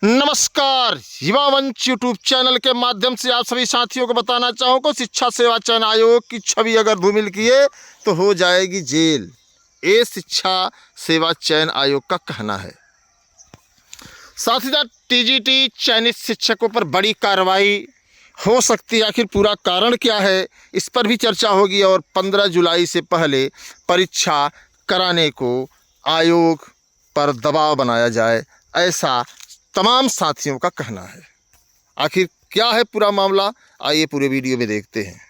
नमस्कार। युवा मंच यूट्यूब चैनल के माध्यम से आप सभी साथियों को बताना चाहूँगा, शिक्षा सेवा चयन आयोग की छवि अगर धूमिल किए तो हो जाएगी जेल। ये शिक्षा सेवा चयन आयोग का कहना है। साथ ही साथ टीजीटी चयनित शिक्षकों पर बड़ी कार्रवाई हो सकती है। आखिर पूरा कारण क्या है, इस पर भी चर्चा होगी और 15 जुलाई से पहले परीक्षा कराने को आयोग पर दबाव बनाया जाए, ऐसा तमाम साथियों का कहना है। आखिर क्या है पूरा मामला, आइए पूरे वीडियो में देखते हैं।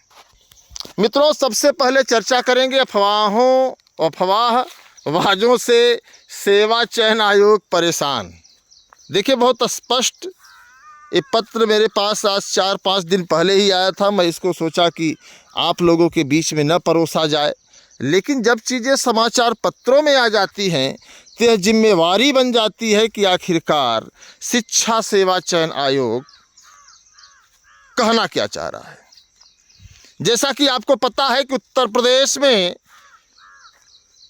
मित्रों, सबसे पहले चर्चा करेंगे अफवाहबाजों से सेवा चयन आयोग परेशान। देखिए, बहुत स्पष्ट ये पत्र मेरे पास आज 4-5 दिन पहले ही आया था। मैं इसको सोचा कि आप लोगों के बीच में न परोसा जाए, लेकिन जब चीज़ें समाचार पत्रों में आ जाती हैं तो यह जिम्मेवारी बन जाती है कि आखिरकार शिक्षा सेवा चयन आयोग कहना क्या चाह रहा है। जैसा कि आपको पता है कि उत्तर प्रदेश में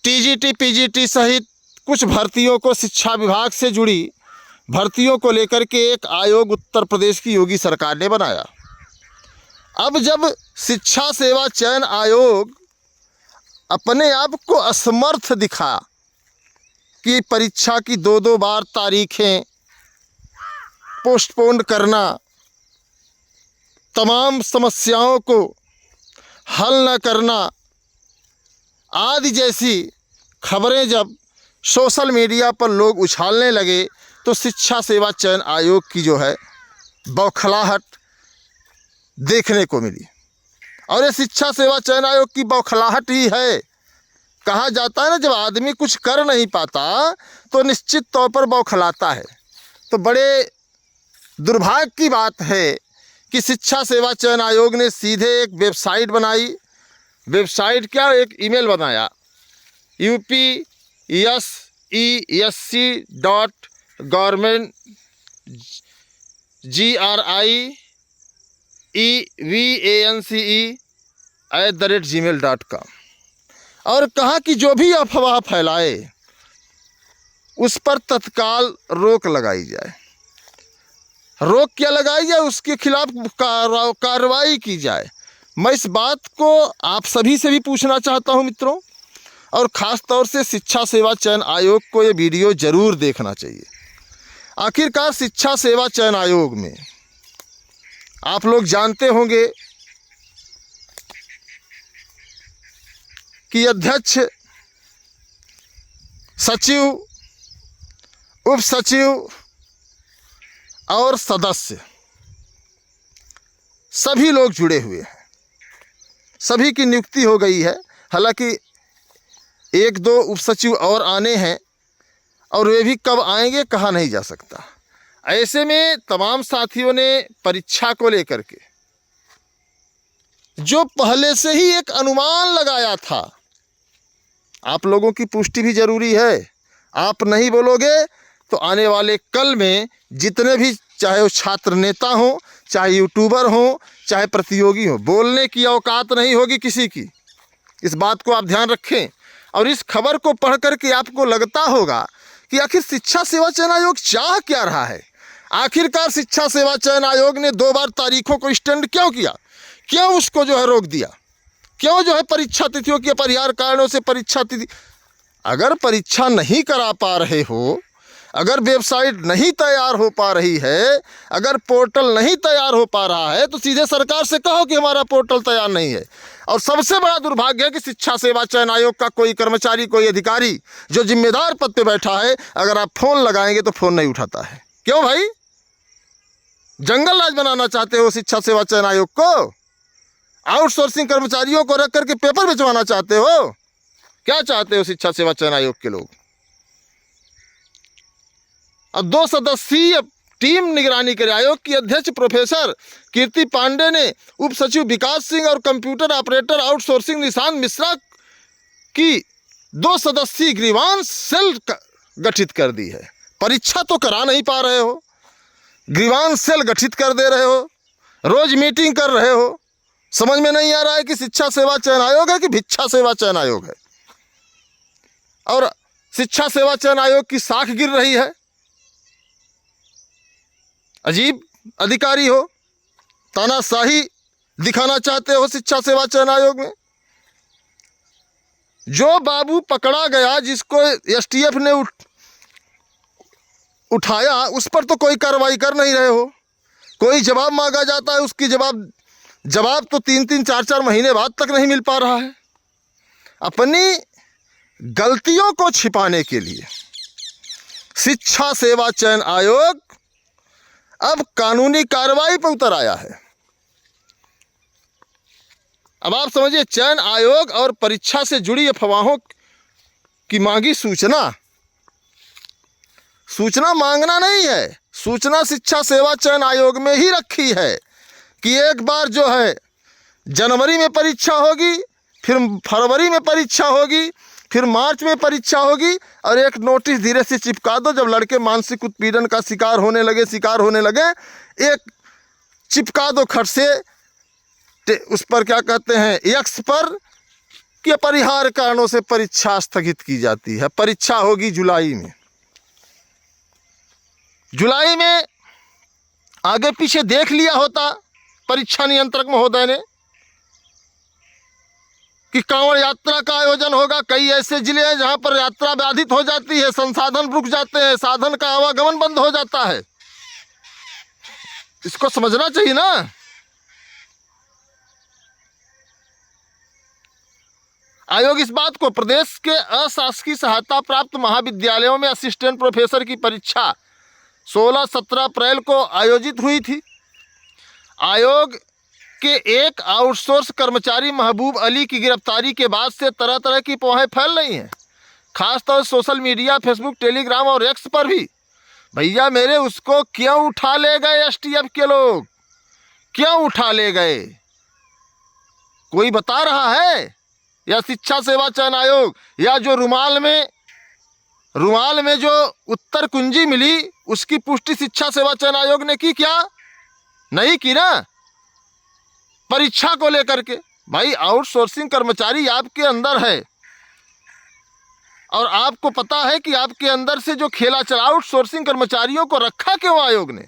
टीजीटी, पीजीटी सहित कुछ भर्तियों को, शिक्षा विभाग से जुड़ी भर्तियों को लेकर के एक आयोग उत्तर प्रदेश की योगी सरकार ने बनाया। अब जब शिक्षा सेवा चयन आयोग अपने आप को असमर्थ दिखा कि परीक्षा की 2-2 बार तारीखें पोस्टपोन करना, तमाम समस्याओं को हल न करना आदि जैसी खबरें जब सोशल मीडिया पर लोग उछालने लगे तो शिक्षा सेवा चयन आयोग की जो है बौखलाहट देखने को मिली। और ये शिक्षा सेवा चयन आयोग की बौखलाहट ही है। कहा जाता है ना, जब आदमी कुछ कर नहीं पाता तो निश्चित तौर पर बौखलाता है। तो बड़े दुर्भाग्य की बात है कि शिक्षा सेवा चयन आयोग ने सीधे एक वेबसाइट बनाई। वेबसाइट क्या, एक ईमेल बनाया, upsc.governance@gmail.com, और कहा कि जो भी अफवाह फैलाए उस पर तत्काल रोक लगाई जाए। रोक क्या लगाई जाए, उसके खिलाफ कार्रवाई की जाए। मैं इस बात को आप सभी से भी पूछना चाहता हूं मित्रों, और ख़ास तौर से शिक्षा सेवा चयन आयोग को ये वीडियो ज़रूर देखना चाहिए। आखिरकार शिक्षा सेवा चयन आयोग में आप लोग जानते होंगे कि अध्यक्ष, सचिव, उप सचिव और सदस्य सभी लोग जुड़े हुए हैं। सभी की नियुक्ति हो गई है। हालांकि 1-2 उप सचिव और आने हैं और वे भी कब आएंगे कहा नहीं जा सकता। ऐसे में तमाम साथियों ने परीक्षा को लेकर के जो पहले से ही एक अनुमान लगाया था, आप लोगों की पुष्टि भी जरूरी है। आप नहीं बोलोगे तो आने वाले कल में जितने भी, चाहे वो छात्र नेता हो, चाहे यूट्यूबर हो, चाहे प्रतियोगी हो, बोलने की औकात नहीं होगी किसी की। इस बात को आप ध्यान रखें। और इस खबर को पढ़ करके आपको लगता होगा कि आखिर शिक्षा सेवा चयन आयोग चाह क्या रहा है। आखिरकार शिक्षा सेवा चयन आयोग ने 2 बार तारीखों को एक्सटेंड क्यों किया, क्यों उसको जो है रोक दिया, क्यों जो है परीक्षा तिथियों के अपरिहार्य कारणों से परीक्षा तिथि, अगर परीक्षा नहीं करा पा रहे हो, अगर वेबसाइट नहीं तैयार हो पा रही है, अगर पोर्टल नहीं तैयार हो पा रहा है, तो सीधे सरकार से कहो कि हमारा पोर्टल तैयार नहीं है। और सबसे बड़ा दुर्भाग्य है कि शिक्षा सेवा चयन आयोग का कोई कर्मचारी, कोई अधिकारी जो जिम्मेदार पद पे बैठा है, अगर आप फ़ोन लगाएंगे तो फ़ोन नहीं उठाता है। क्यों भाई, जंगल राज बनाना चाहते हो शिक्षा सेवा चयन आयोग को? आउटसोर्सिंग कर्मचारियों को रख करके पेपर भिजवाना चाहते हो? क्या चाहते हो शिक्षा सेवा चयन आयोग के लोग? अब 2 सदस्यीय टीम निगरानी करे। आयोग की अध्यक्ष प्रोफेसर कीर्ति पांडे ने उप सचिव विकास सिंह और computer operator outsourcing Nishant Mishra की 2 सदस्यीय ग्रीवांस सेल गठित कर दी है। परीक्षा तो करा नहीं पा रहे हो, ग्रीवांस सेल गठित कर दे रहे हो, रोज मीटिंग कर रहे हो। समझ में नहीं आ रहा है कि शिक्षा सेवा चयन आयोग है कि भिक्षा सेवा चयन आयोग है। और शिक्षा सेवा चयन आयोग की साख गिर रही है। अजीब अधिकारी हो, तानाशाही दिखाना चाहते हो शिक्षा सेवा चयन आयोग में। जो बाबू पकड़ा गया, जिसको एसटीएफ ने उठाया, उस पर तो कोई कार्रवाई कर नहीं रहे हो। कोई जवाब मांगा जाता है, उसकी जवाब तो 3-3 4-4 महीने बाद तक नहीं मिल पा रहा है। अपनी गलतियों को छिपाने के लिए शिक्षा सेवा चयन आयोग अब कानूनी कार्रवाई पर उतर आया है। अब आप समझिए, चयन आयोग और परीक्षा से जुड़ी अफवाहों की मांगी सूचना मांगना नहीं है, सूचना शिक्षा सेवा चयन आयोग में ही रखी है कि एक बार जो है जनवरी में परीक्षा होगी, फिर फरवरी में परीक्षा होगी, फिर मार्च में परीक्षा होगी, और एक नोटिस धीरे से चिपका दो। जब लड़के मानसिक उत्पीड़न का शिकार होने लगे, एक चिपका दो खट से उस पर, क्या कहते हैं, एक्स पर, कि अपरिहार्य कारणों से परीक्षा स्थगित की जाती है। परीक्षा होगी जुलाई में आगे पीछे देख लिया होता परीक्षा नियंत्रक महोदय ने कि कांवड़ यात्रा का आयोजन होगा। कई ऐसे जिले हैं जहां पर यात्रा बाधित हो जाती है, संसाधन रुक जाते हैं, साधन का आवागमन बंद हो जाता है। इसको समझना चाहिए ना। आयोग इस बात को प्रदेश के अशासकीय सहायता प्राप्त महाविद्यालयों में असिस्टेंट प्रोफेसर की परीक्षा 16-17 अप्रैल को आयोजित हुई थी। आयोग के एक आउटसोर्स कर्मचारी महबूब अली की गिरफ्तारी के बाद से तरह तरह की अफवाहें फैल रही हैं, खासतौर सोशल मीडिया, फेसबुक, टेलीग्राम और एक्स पर भी। भैया मेरे, उसको क्यों उठा ले गए एसटीएफ के लोग? क्यों उठा ले गए? कोई बता रहा है? या शिक्षा सेवा चयन आयोग, या जो रुमाल में जो उत्तर कुंजी मिली, उसकी पुष्टि शिक्षा सेवा चयन आयोग ने की? क्या नहीं की ना। परीक्षा को लेकर के भाई, आउटसोर्सिंग कर्मचारी आपके अंदर है, और आपको पता है कि आपके अंदर से जो खेला चला, आउटसोर्सिंग कर्मचारियों को रखा क्यों आयोग ने?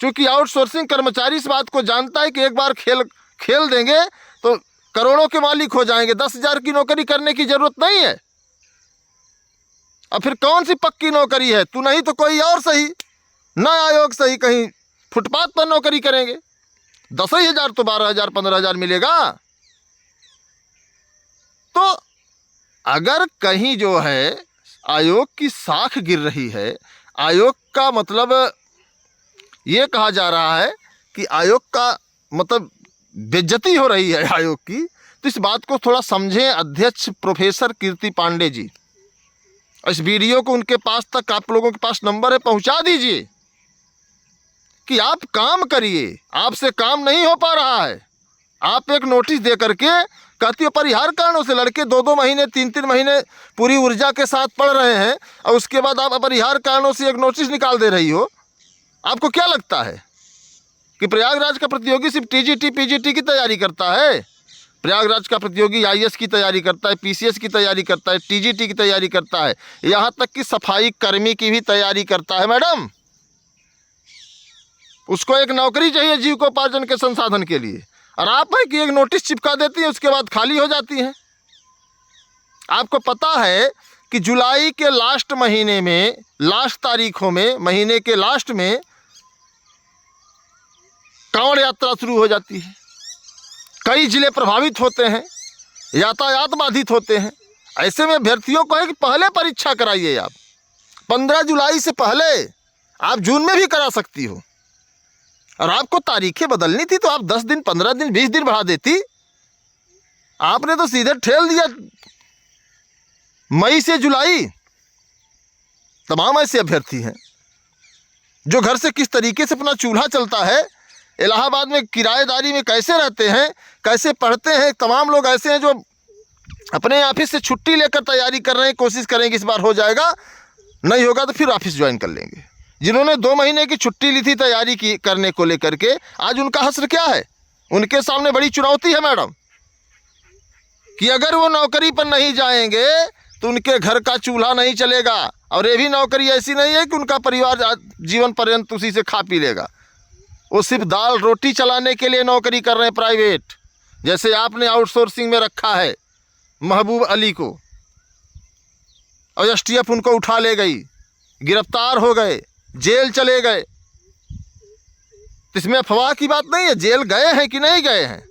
क्योंकि आउटसोर्सिंग कर्मचारी इस बात को जानता है कि एक बार खेल देंगे तो करोड़ों के मालिक हो जाएंगे, 10,000 की नौकरी करने की जरूरत नहीं है। अब फिर कौन सी पक्की नौकरी है? तू नहीं तो कोई और सही, न आयोग सही, कहीं फुटपाथ पर नौकरी करेंगे। 10,000 तो 12,000 15,000 मिलेगा। तो अगर कहीं जो है आयोग की साख गिर रही है, आयोग का मतलब ये कहा जा रहा है कि आयोग का मतलब बेइज्जती हो रही है आयोग की, तो इस बात को थोड़ा समझें। अध्यक्ष प्रोफेसर कीर्ति पांडे जी, इस वीडियो को उनके पास तक, आप लोगों के पास नंबर है, पहुंचा दीजिए कि आप काम करिए, आपसे काम नहीं हो पा रहा है। आप एक नोटिस दे करके कहती हो परिहार कारणों से लड़के 2-2 महीने 3-3 महीने पूरी ऊर्जा के साथ पढ़ रहे हैं, और उसके बाद आप अपरिहार कारणों से एक नोटिस निकाल दे रही हो। आपको क्या लगता है कि प्रयागराज का प्रतियोगी सिर्फ टीजीटी पीजीटी की तैयारी करता है? प्रयागराज का प्रतियोगी आईएएस की तैयारी करता है, पीसीएस की तैयारी करता है, टीजीटी की तैयारी करता है, यहाँ तक कि सफाई कर्मी की भी तैयारी करता है। मैडम, उसको एक नौकरी चाहिए जीविकोपार्जन के संसाधन के लिए, और आप है कि एक नोटिस चिपका देती है, उसके बाद खाली हो जाती है। आपको पता है कि जुलाई के लास्ट महीने में, लास्ट तारीखों में, महीने के लास्ट में कांवड़ यात्रा शुरू हो जाती है। कई जिले प्रभावित होते हैं, यातायात बाधित होते हैं। ऐसे में अभ्यर्थियों को है कि पहले परीक्षा कराइए। आप 15 जुलाई से पहले, आप जून में भी करा सकती हो, और आपको तारीखें बदलनी थी तो आप 10 दिन 15 दिन 20 दिन बढ़ा देती। आपने तो सीधे ठेल दिया मई से जुलाई। तमाम ऐसे अभ्यर्थी हैं जो घर से किस तरीके से अपना चूल्हा चलता है, इलाहाबाद में किराएदारी में कैसे रहते हैं, कैसे पढ़ते हैं। तमाम लोग ऐसे हैं जो अपने ऑफिस से छुट्टी लेकर तैयारी कर रहे हैं, कोशिश करेंगे इस बार हो जाएगा, नहीं होगा तो फिर ऑफिस ज्वाइन कर लेंगे। जिन्होंने 2 महीने की छुट्टी ली थी तैयारी की करने को लेकर के, आज उनका हश्र क्या है? उनके सामने बड़ी चुनौती है मैडम, कि अगर वो नौकरी पर नहीं जाएंगे तो उनके घर का चूल्हा नहीं चलेगा। और ये भी नौकरी ऐसी नहीं है कि उनका परिवार जीवन पर्यंत उसी से खा पी लेगा। वो सिर्फ दाल रोटी चलाने के लिए नौकरी कर रहे हैं प्राइवेट। जैसे आपने आउटसोर्सिंग में रखा है महबूब अली को, और एसटीएफ उनको उठा ले गई, गिरफ्तार हो गए, जेल चले गए। इसमें अफवाह की बात नहीं है, जेल गए हैं कि नहीं गए हैं?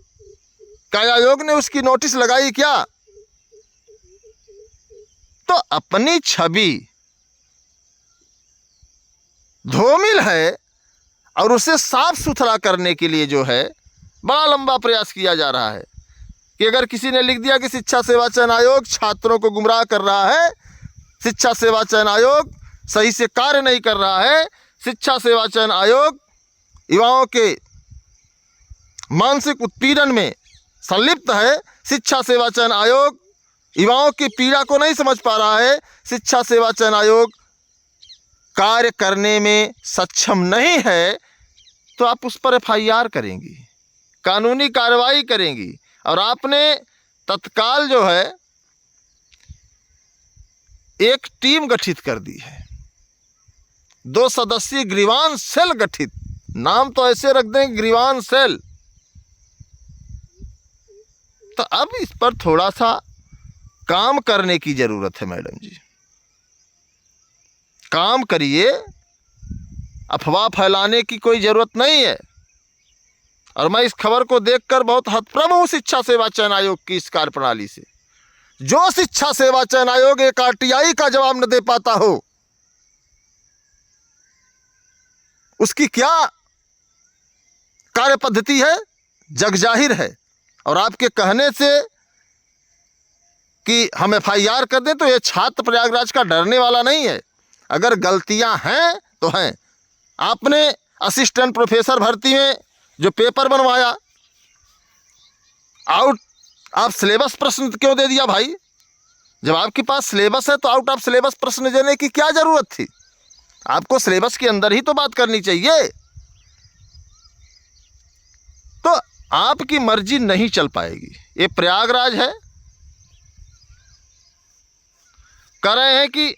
क्या आयोग ने उसकी नोटिस लगाई क्या? तो अपनी छवि धूमिल है और उसे साफ सुथरा करने के लिए जो है बड़ा लंबा प्रयास किया जा रहा है कि अगर किसी ने लिख दिया कि शिक्षा सेवा चयन आयोग छात्रों को गुमराह कर रहा है, शिक्षा सेवा चयन आयोग सही से कार्य नहीं कर रहा है, शिक्षा सेवा चयन आयोग युवाओं के मानसिक उत्पीड़न में संलिप्त है, शिक्षा सेवा चयन आयोग युवाओं की पीड़ा को नहीं समझ पा रहा है, शिक्षा सेवा चयन आयोग कार्य करने में सक्षम नहीं है, तो आप उस पर एफआईआर करेंगी, कानूनी कार्रवाई करेंगी। और आपने तत्काल जो है एक टीम गठित कर दी है, 2 सदस्यीय ग्रीवांस सेल गठित, नाम तो ऐसे रख दें ग्रीवांस सेल। तो अब इस पर थोड़ा सा काम करने की जरूरत है मैडम जी, काम करिए, अफवाह फैलाने की कोई जरूरत नहीं है। और मैं इस खबर को देखकर बहुत हतप्रभ हूं शिक्षा सेवा चयन आयोग की इस कार्यप्रणाली से। जो शिक्षा सेवा चयन आयोग एक आरटीआई का जवाब न दे पाता हो, उसकी क्या कार्य पद्धति है जग जाहिर है। और आपके कहने से कि हम एफआईआर कर दें, तो ये छात्र प्रयागराज का डरने वाला नहीं है। अगर गलतियां हैं तो हैं। आपने असिस्टेंट प्रोफेसर भर्ती में जो पेपर बनवाया, आउट ऑफ सिलेबस प्रश्न क्यों दे दिया भाई? जब आपके पास सिलेबस है तो आउट ऑफ सिलेबस प्रश्न देने की क्या जरूरत थी? आपको सिलेबस के अंदर ही तो बात करनी चाहिए। तो आपकी मर्जी नहीं चल पाएगी। ये प्रयागराज है, कह रहे हैं कि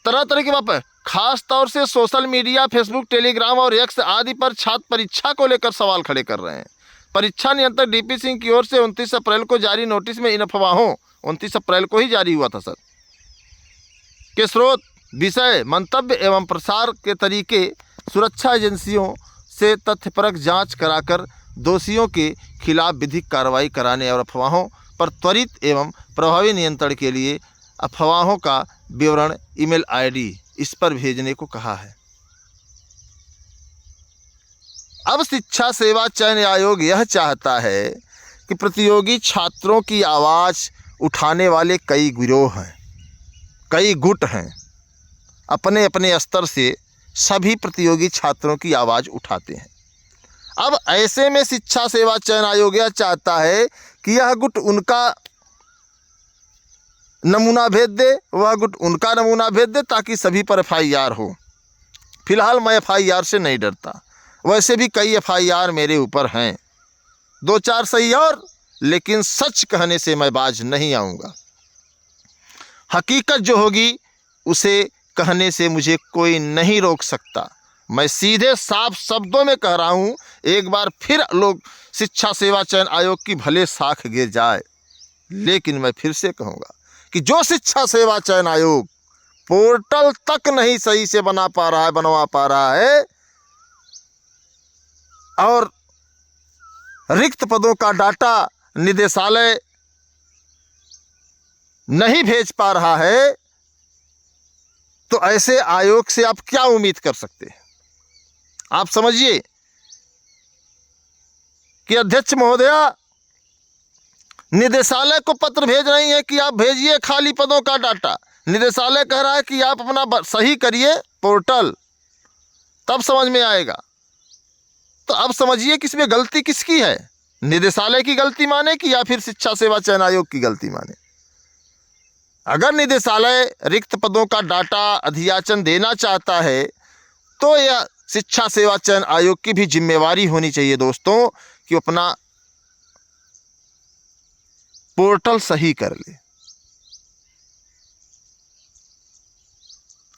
तरह तरह के बात, खास तौर से सोशल मीडिया, फेसबुक, टेलीग्राम और एक्स आदि पर छात्र परीक्षा को लेकर सवाल खड़े कर रहे हैं। परीक्षा नियंत्रक डीपी सिंह की ओर से 29 अप्रैल को जारी नोटिस में इन अफवाहों, 29 अप्रैल को ही जारी हुआ था सर, के स्रोत, विषय, मंतव्य एवं प्रसार के तरीके सुरक्षा एजेंसियों से तथ्यपरक जांच कराकर दोषियों के खिलाफ विधिक कार्रवाई कराने और अफवाहों पर त्वरित एवं प्रभावी नियंत्रण के लिए अफवाहों का विवरण ईमेल आईडी इस पर भेजने को कहा है। अब शिक्षा सेवा चयन आयोग यह चाहता है कि प्रतियोगी छात्रों की आवाज़ उठाने वाले कई गिरोह हैं, कई गुट हैं, अपने अपने स्तर से सभी प्रतियोगी छात्रों की आवाज़ उठाते हैं। अब ऐसे में शिक्षा सेवा चयन आयोग यह चाहता है कि यह गुट उनका नमूना भेज दे, वह गुट उनका नमूना भेज दे, ताकि सभी पर एफआईआर हो। फिलहाल मैं एफआईआर से नहीं डरता, वैसे भी कई एफआईआर मेरे ऊपर हैं, 2-4 सही और, लेकिन सच कहने से मैं बाज नहीं आऊँगा। हकीकत जो होगी उसे कहने से मुझे कोई नहीं रोक सकता। मैं सीधे साफ शब्दों में कह रहा हूँ, एक बार फिर लोग शिक्षा सेवा चयन आयोग की भले साख गिर जाए, लेकिन मैं फिर से कहूँगा कि जो शिक्षा सेवा चयन आयोग पोर्टल तक नहीं सही से बनवा पा रहा है और रिक्त पदों का डाटा निदेशालय नहीं भेज पा रहा है, तो ऐसे आयोग से आप क्या उम्मीद कर सकते हैं? आप समझिए कि अध्यक्ष महोदया निदेशालय को पत्र भेज रही है कि आप भेजिए खाली पदों का डाटा। निदेशालय कह रहा है कि आप अपना सही करिए पोर्टल, तब समझ में आएगा। तो अब समझिए कि इसमें गलती किसकी है, निदेशालय की गलती माने कि या फिर शिक्षा सेवा चयन आयोग की गलती माने? अगर निदेशालय रिक्त पदों का डाटा अधियाचन देना चाहता है, तो यह शिक्षा सेवा चयन आयोग की भी जिम्मेवारी होनी चाहिए दोस्तों कि अपना पोर्टल सही कर ले।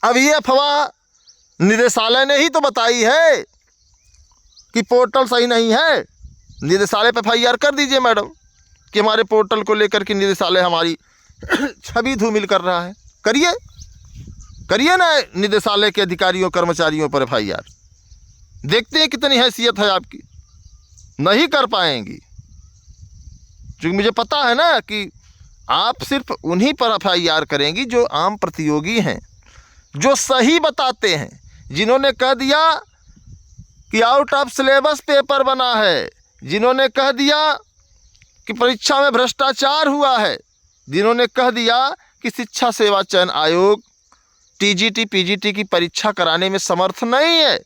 अब ये अफवाह निदेशालय ने ही तो बताई है कि पोर्टल सही नहीं है। निदेशालय पर FIR कर दीजिए मैडम कि हमारे पोर्टल को लेकर के निदेशालय हमारी छवि धूमिल कर रहा है। करिए करिए ना निदेशालय के अधिकारियों कर्मचारियों पर FIR। देखते हैं कितनी हैसियत है आपकी। नहीं कर पाएंगी, क्योंकि मुझे पता है ना कि आप सिर्फ उन्हीं पर FIR करेंगी जो आम प्रतियोगी हैं, जो सही बताते हैं, जिन्होंने कह दिया कि आउट ऑफ सिलेबस पेपर बना है, जिन्होंने कह दिया कि परीक्षा में भ्रष्टाचार हुआ है, जिन्होंने कह दिया कि शिक्षा सेवा चयन आयोग TGT PGT की परीक्षा कराने में समर्थ नहीं है,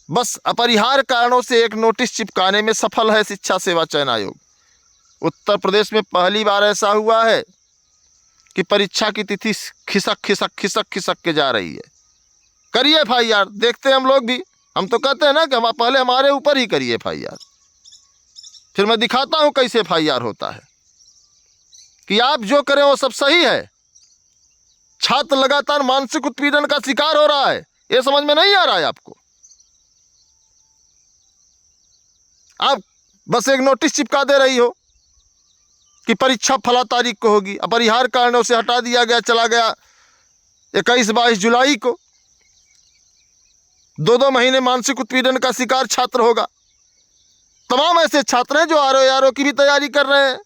बस अपरिहार्य कारणों से एक नोटिस चिपकाने में सफल है शिक्षा सेवा चयन आयोग। उत्तर प्रदेश में पहली बार ऐसा हुआ है कि परीक्षा की तिथि खिसक के जा रही है। करिए FIR, देखते हैं हम लोग भी। हम तो कहते हैं ना कि पहले हमारे ऊपर ही करिए FIR, फिर मैं दिखाता हूं कैसे FIR होता है कि आप जो करें वो सब सही है। छात्र लगातार मानसिक उत्पीड़न का शिकार हो रहा है, ये समझ में नहीं आ रहा है आपको। आप बस एक नोटिस चिपका दे रही हो कि परीक्षा फला तारीख को होगी, अपरिहार्य कारणों से हटा दिया गया, चला गया 21-22 जुलाई को। 2-2 महीने मानसिक उत्पीड़न का शिकार छात्र होगा। तमाम ऐसे छात्र हैं जो RO की भी तैयारी कर रहे हैं।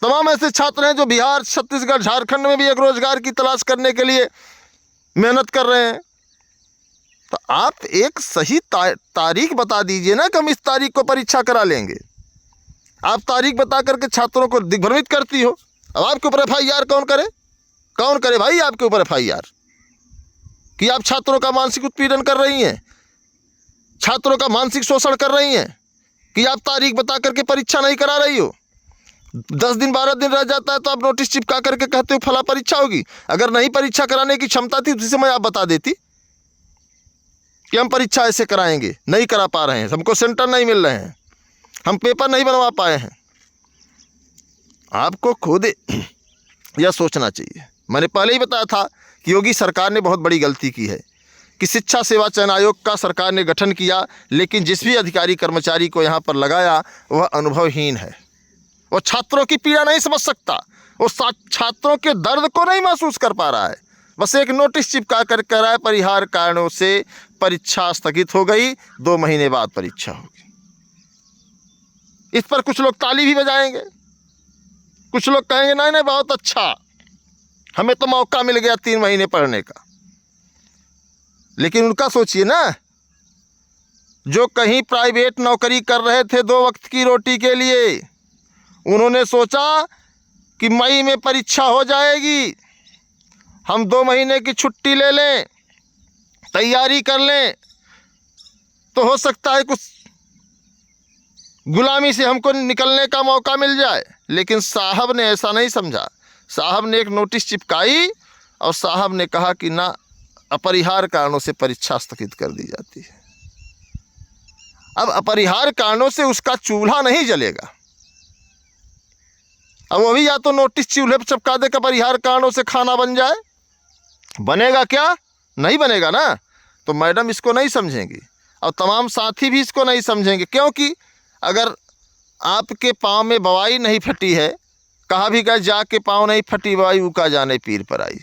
तमाम ऐसे छात्र हैं जो बिहार, छत्तीसगढ़, झारखंड में भी एक रोजगार की तलाश करने के लिए मेहनत कर रहे हैं। तो आप एक सही तारीख बता दीजिए ना कि हम इस तारीख को परीक्षा करा लेंगे। आप तारीख बता करके छात्रों को दिग्भ्रमित करती हो। अब आपके ऊपर FIR कौन करे? कौन करे भाई आपके ऊपर FIR कि आप छात्रों का मानसिक उत्पीड़न कर रही हैं, छात्रों का मानसिक शोषण कर रही हैं, कि आप तारीख बता करके परीक्षा नहीं करा रही हो। 10 दिन 12 दिन रह जाता है तो आप नोटिस चिपका करके कहते हो फला परीक्षा होगी। अगर नहीं परीक्षा कराने की क्षमता थी तो उसी समय आप बता देती कि हम परीक्षा ऐसे कराएंगे, नहीं करा पा रहे हैं, हमको सेंटर नहीं मिल रहे हैं, हम पेपर नहीं बनवा पाए हैं। आपको खुद यह सोचना चाहिए। मैंने पहले ही बताया था कि योगी सरकार ने बहुत बड़ी गलती की है कि शिक्षा सेवा चयन आयोग का सरकार ने गठन किया, लेकिन जिस भी अधिकारी कर्मचारी को यहाँ पर लगाया वह अनुभवहीन है। वो छात्रों की पीड़ा नहीं समझ सकता, वो छात्रों के दर्द को नहीं महसूस कर पा रहा है। बस एक नोटिस चिपका कर कह रहा है परिहार कारणों से परीक्षा स्थगित हो गई, 2 महीने बाद परीक्षा होगी। इस पर कुछ लोग ताली भी बजाएंगे, कुछ लोग कहेंगे नहीं नहीं बहुत अच्छा, हमें तो मौका मिल गया 3 महीने पढ़ने का। लेकिन उनका सोचिए ना, जो कहीं प्राइवेट नौकरी कर रहे थे 2 वक्त की रोटी के लिए, उन्होंने सोचा कि मई में परीक्षा हो जाएगी, हम 2 महीने की छुट्टी ले लें, तैयारी कर लें, तो हो सकता है कुछ गुलामी से हमको निकलने का मौका मिल जाए। लेकिन साहब ने ऐसा नहीं समझा। साहब ने एक नोटिस चिपकाई और साहब ने कहा कि ना, अपरिहार्य कारणों से परीक्षा स्थगित कर दी जाती है। अब अपरिहार्य कारणों से उसका चूल्हा नहीं जलेगा। अब वो भी या तो नोटिस चूल्हे पर चिपका दे कि अपरिहार्य कारणों से खाना बन जाए, बनेगा क्या? नहीं बनेगा ना। तो मैडम इसको नहीं समझेंगी और तमाम साथी भी इसको नहीं समझेंगे, क्योंकि अगर आपके पाँव में बवाई नहीं फटी है, कहा भी गया जाके पाँव नहीं फटी बवाई उका जाने पीर पर आई।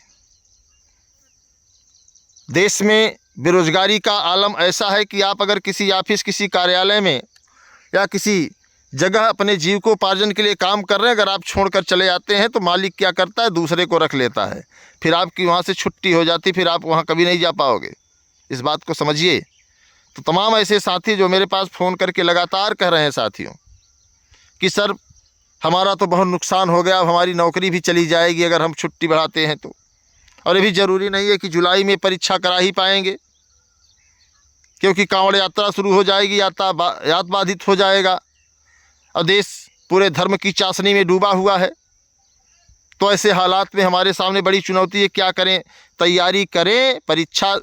देश में बेरोजगारी का आलम ऐसा है कि आप अगर किसी ऑफिस, किसी कार्यालय में या किसी जगह अपने जीविकोपार्जन के लिए काम कर रहे हैं, अगर आप छोड़कर चले आते हैं तो मालिक क्या करता है? दूसरे को रख लेता है। फिर आपकी वहाँ से छुट्टी हो जाती, फिर आप वहाँ कभी नहीं जा पाओगे। इस बात को समझिए। तो तमाम ऐसे साथी जो मेरे पास फ़ोन करके लगातार कह रहे हैं साथियों कि सर हमारा तो बहुत नुकसान हो गया, अब हमारी नौकरी भी चली जाएगी अगर हम छुट्टी बढ़ाते हैं तो। और ये भी ज़रूरी नहीं है कि जुलाई में परीक्षा करा ही पाएंगे, क्योंकि कांवड़ यात्रा शुरू हो जाएगी, यातायात बाधित हो जाएगा और देश पूरे धर्म की चाशनी में डूबा हुआ है। तो ऐसे हालात में हमारे सामने बड़ी चुनौती है, क्या करें? तैयारी करें, परीक्षा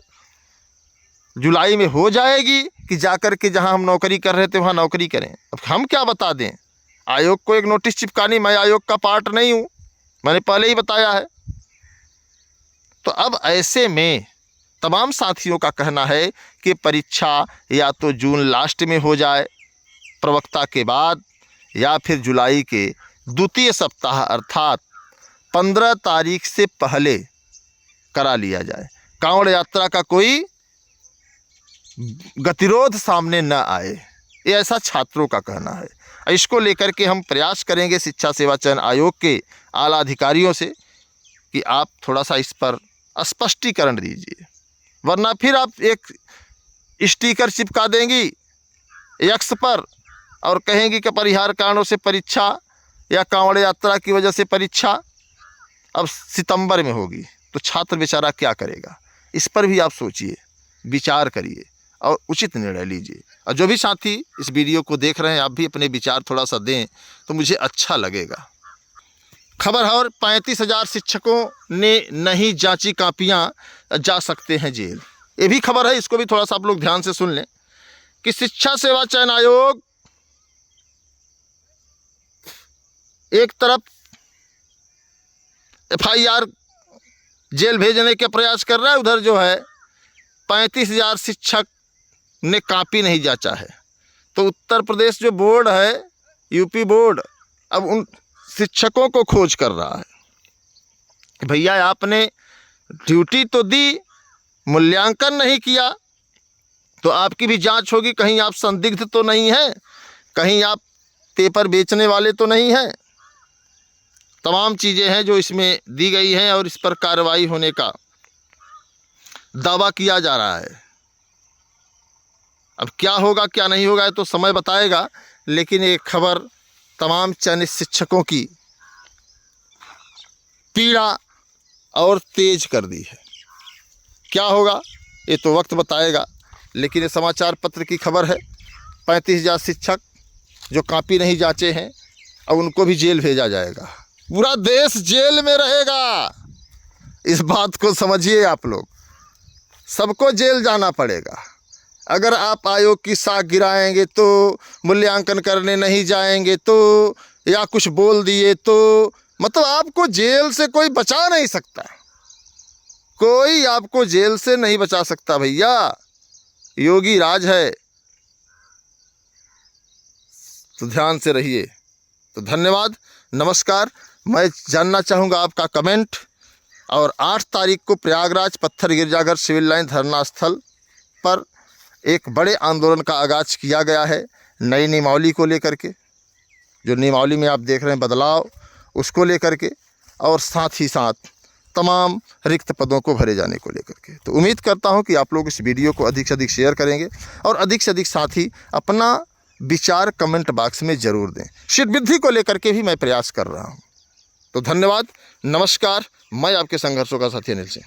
जुलाई में हो जाएगी कि जाकर के जहां हम नौकरी कर रहे थे वहां नौकरी करें। अब हम क्या बता दें? आयोग को एक नोटिस चिपकानी, मैं आयोग का पार्ट नहीं हूं, मैंने पहले ही बताया है। तो अब ऐसे में तमाम साथियों का कहना है कि परीक्षा या तो जून लास्ट में हो जाए प्रवक्ता के बाद, या फिर जुलाई के द्वितीय सप्ताह अर्थात 15 तारीख से पहले करा लिया जाए। कांवड़ यात्रा का कोई गतिरोध सामने न आए, ये ऐसा छात्रों का कहना है। इसको लेकर के हम प्रयास करेंगे शिक्षा सेवा चयन आयोग के आला अधिकारियों से कि आप थोड़ा सा इस पर स्पष्टीकरण दीजिए, वरना फिर आप एक स्टिकर चिपका देंगी एक्स पर और कहेंगी कि परिहार कारणों से परीक्षा या कांवड़ यात्रा की वजह से परीक्षा अब सितंबर में होगी, तो छात्र बेचारा क्या करेगा। इस पर भी आप सोचिए, विचार करिए और उचित निर्णय लीजिए। और जो भी साथी इस वीडियो को देख रहे हैं, आप भी अपने विचार थोड़ा सा दें तो मुझे अच्छा लगेगा। खबर है, और 35,000 शिक्षकों ने नहीं जांची कापियां, जा सकते हैं जेल। ये भी खबर है, इसको भी थोड़ा सा आप लोग ध्यान से सुन लें कि शिक्षा सेवा चयन आयोग एक तरफ FIR जेल भेजने के प्रयास कर रहा है, उधर जो है 35,000 शिक्षक ने कापी नहीं जांचा है। तो उत्तर प्रदेश जो बोर्ड है, यूपी बोर्ड, अब उन शिक्षकों को खोज कर रहा है कि भैया आपने ड्यूटी तो दी, मूल्यांकन नहीं किया, तो आपकी भी जांच होगी। कहीं आप संदिग्ध तो नहीं हैं, कहीं आप पेपर बेचने वाले तो नहीं हैं। तमाम चीज़ें हैं जो इसमें दी गई हैं और इस पर कार्रवाई होने का दावा किया जा रहा है। अब क्या होगा क्या नहीं होगा तो समय बताएगा, लेकिन ये खबर तमाम चयनित शिक्षकों की पीड़ा और तेज कर दी है। क्या होगा ये तो वक्त बताएगा, लेकिन ये समाचार पत्र की खबर है। 35,000 शिक्षक जो कापी नहीं जांचे हैं, अब उनको भी जेल भेजा जाएगा। पूरा देश जेल में रहेगा, इस बात को समझिए आप लोग। सबको जेल जाना पड़ेगा। अगर आप आयोग की साख गिराएंगे तो, मूल्यांकन करने नहीं जाएंगे तो, या कुछ बोल दिए तो, मतलब आपको जेल से कोई बचा नहीं सकता। कोई आपको जेल से नहीं बचा सकता भैया, योगी राज है। तो ध्यान से रहिए। तो धन्यवाद, नमस्कार। मैं जानना चाहूँगा आपका कमेंट। और 8 तारीख को प्रयागराज पत्थर गिरजाघर सिविल लाइन धरना स्थल पर एक बड़े आंदोलन का आगाज़ किया गया है, नई नियमावली को लेकर के। जो नियमावली में आप देख रहे हैं बदलाव, उसको लेकर के, और साथ ही साथ तमाम रिक्त पदों को भरे जाने को लेकर के। तो उम्मीद करता हूं कि आप लोग इस वीडियो को अधिक से अधिक शेयर करेंगे और अधिक से अधिक साथी अपना विचार कमेंट बॉक्स में ज़रूर दें। शिक्षा वृद्धि को लेकर के भी मैं प्रयास कर रहा हूं। तो धन्यवाद, नमस्कार। मैं आपके संघर्षों का साथी अनिल सिंह।